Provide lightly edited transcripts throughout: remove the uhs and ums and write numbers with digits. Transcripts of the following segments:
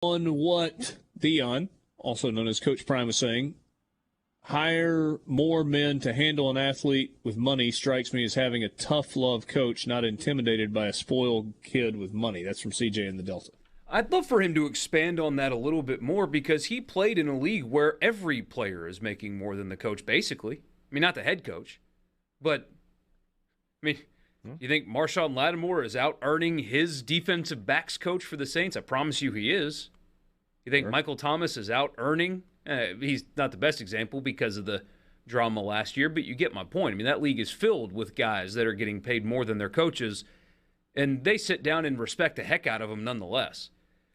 On what Theon, also known as Coach Prime, was saying, hire more men to handle an athlete with money strikes me as having a tough love coach, not intimidated by a spoiled kid with money. That's from CJ in the Delta. I'd love for him to expand on that a little bit more because he played in a league where every player is making more than the coach, basically. I mean, not the head coach, but, I mean, you think Marshawn Lattimore is out earning his defensive backs coach for the Saints? I promise you he is. You think Michael Thomas is out earning? He's not the best example because of the drama last year, but you get my point. I mean, that league is filled with guys that are getting paid more than their coaches, and they sit down and respect the heck out of them nonetheless.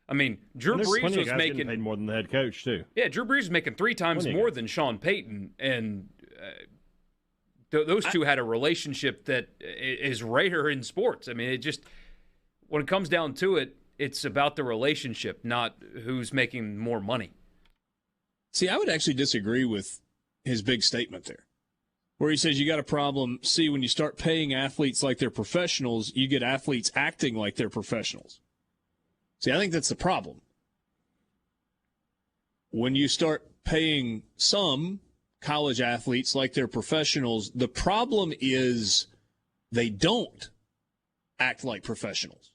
I mean, Drew Brees was making paid more than the head coach too. Yeah, Drew Brees was making 3 times more than Sean Payton, and those two had a relationship that is rare in sports. I mean, it just when it comes down to it, it's about the relationship, not who's making more money. See, I would actually disagree with his big statement there, where he says you got a problem. See, when you start paying athletes like they're professionals, you get athletes acting like they're professionals. See, I think that's the problem. When you start paying some college athletes like they're professionals, the problem is they don't act like professionals.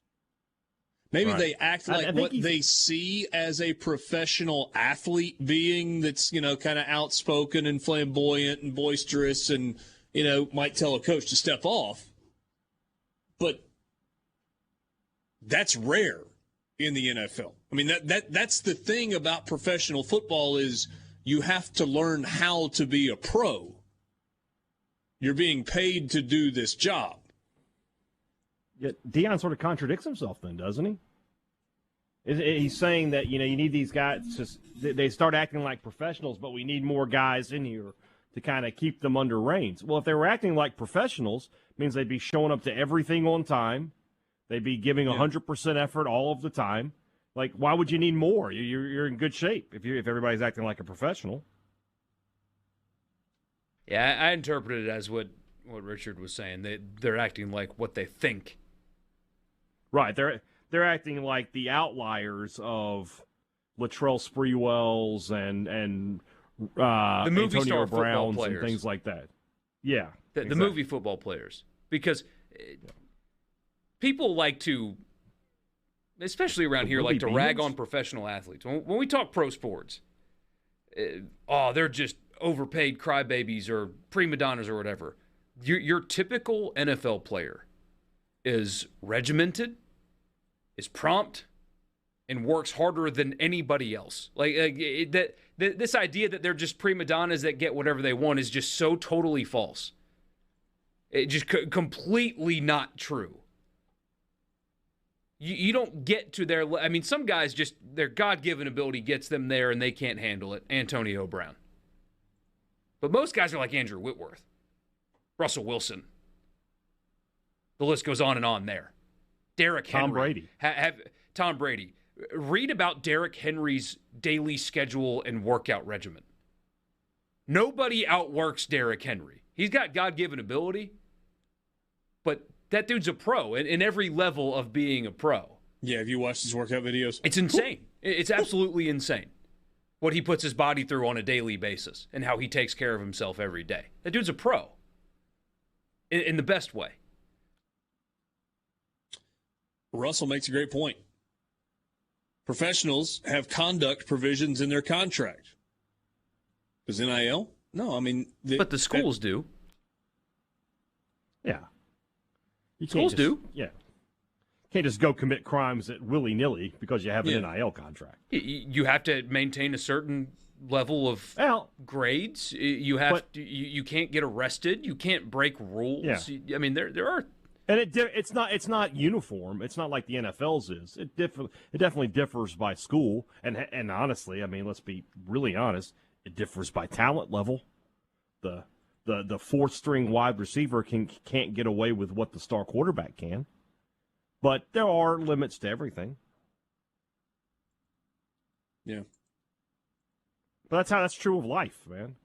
Maybe they act like what they see as a professional athlete being, that's, kind of outspoken and flamboyant and boisterous and, might tell a coach to step off. But that's rare in the NFL. I mean, that's the thing about professional football is you have to learn how to be a pro. You're being paid to do this job. Yet Deion sort of contradicts himself then, doesn't he? He's saying that, you need these guys, they start acting like professionals, but we need more guys in here to kind of keep them under reins. Well, if they were acting like professionals, it means they'd be showing up to everything on time. They'd be giving 100% effort all of the time. Like, why would you need more? You're in good shape if everybody's acting like a professional. Yeah, I interpreted it as what Richard was saying. They're acting like what they think. Right. They're acting like the outliers of Latrell Sprewells and the movie Antonio star Browns football players and things like that. Yeah. The movie football players. Because people like to, especially around here, like to rag on professional athletes. When we talk pro sports, they're just overpaid crybabies or prima donnas or whatever. Your typical NFL player is regimented, is prompt, and works harder than anybody else. This idea that they're just prima donnas that get whatever they want is just so totally false. It's just completely not true. You don't get to their... I mean, some guys just... Their God-given ability gets them there and they can't handle it. Antonio Brown. But most guys are like Andrew Whitworth, Russell Wilson. The list goes on and on there. Derrick Henry. Tom Brady. Tom Brady. Read about Derrick Henry's daily schedule and workout regimen. Nobody outworks Derrick Henry. He's got God-given ability, but that dude's a pro in every level of being a pro. Yeah, have you watched his workout videos? It's insane. It's absolutely insane what he puts his body through on a daily basis and how he takes care of himself every day. That dude's a pro in the best way. Russell makes a great point. Professionals have conduct provisions in their contract. Does NIL? No, I mean... But the schools do. Yeah. Schools do. Yeah. Can't just go commit crimes at willy-nilly because you have an NIL contract. You have to maintain a certain level of grades. You have to. You can't get arrested. You can't break rules. Yeah. I mean, there are. And it's not uniform. It's not like the NFL's is. It definitely differs by school. And honestly, I mean, let's be really honest. It differs by talent level. The fourth string wide receiver can't get away with what the star quarterback can. But there are limits to everything. Yeah. But that's true of life, man.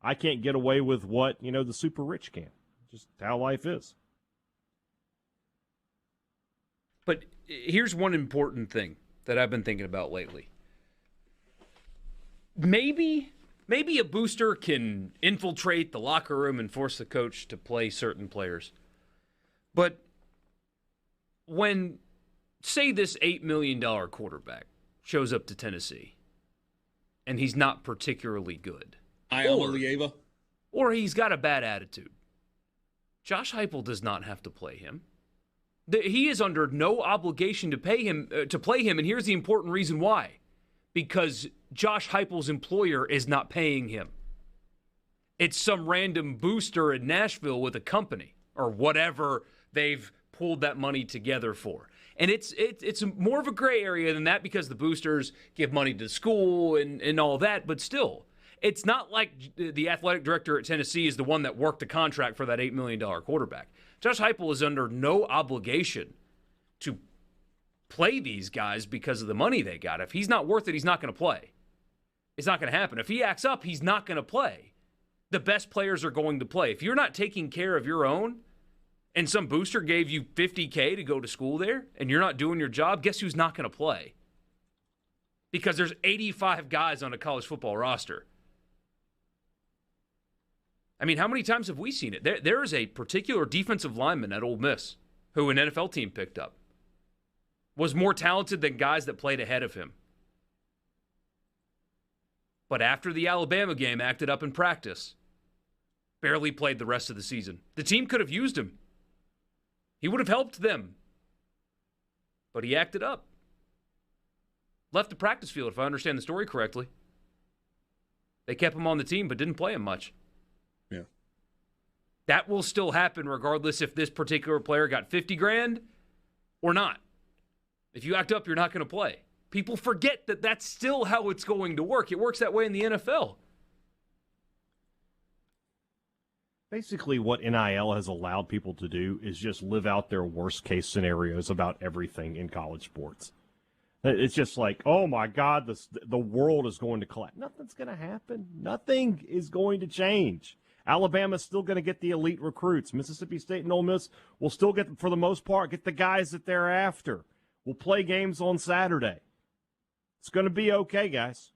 I can't get away with what, the super rich can. Just how life is. But here's one important thing. that I've been thinking about lately. Maybe a booster can infiltrate the locker room and force the coach to play certain players. But when, say, this $8 million quarterback shows up to Tennessee and he's not particularly good, or he's got a bad attitude, Josh Heupel does not have to play him. He is under no obligation to play him, and here's the important reason why. Because Josh Heupel's employer is not paying him. It's some random booster in Nashville with a company or whatever they've pulled that money together for. And it's more of a gray area than that because the boosters give money to the school and all that, but still, it's not like the athletic director at Tennessee is the one that worked the contract for that $8 million quarterback. Josh Heupel is under no obligation to play these guys because of the money they got. If he's not worth it, he's not going to play. It's not going to happen. If he acts up, he's not going to play. The best players are going to play. If you're not taking care of your own and some booster gave you $50K to go to school there and you're not doing your job, guess who's not going to play? Because there's 85 guys on a college football roster. I mean, how many times have we seen it? There is a particular defensive lineman at Ole Miss who an NFL team picked up. Was more talented than guys that played ahead of him. But after the Alabama game, acted up in practice. Barely played the rest of the season. The team could have used him. He would have helped them. But he acted up. Left the practice field, if I understand the story correctly. They kept him on the team, but didn't play him much. Yeah. That will still happen regardless if this particular player got $50,000 or not. If you act up, you're not going to play. People forget that that's still how it's going to work. It works that way in the NFL. Basically, what NIL has allowed people to do is just live out their worst-case scenarios about everything in college sports. It's just like, oh, my God, the world is going to collapse. Nothing's going to happen. Nothing is going to change. Alabama's still going to get the elite recruits. Mississippi State and Ole Miss will still get, for the most part, get the guys that they're after. We'll play games on Saturday. It's going to be okay, guys.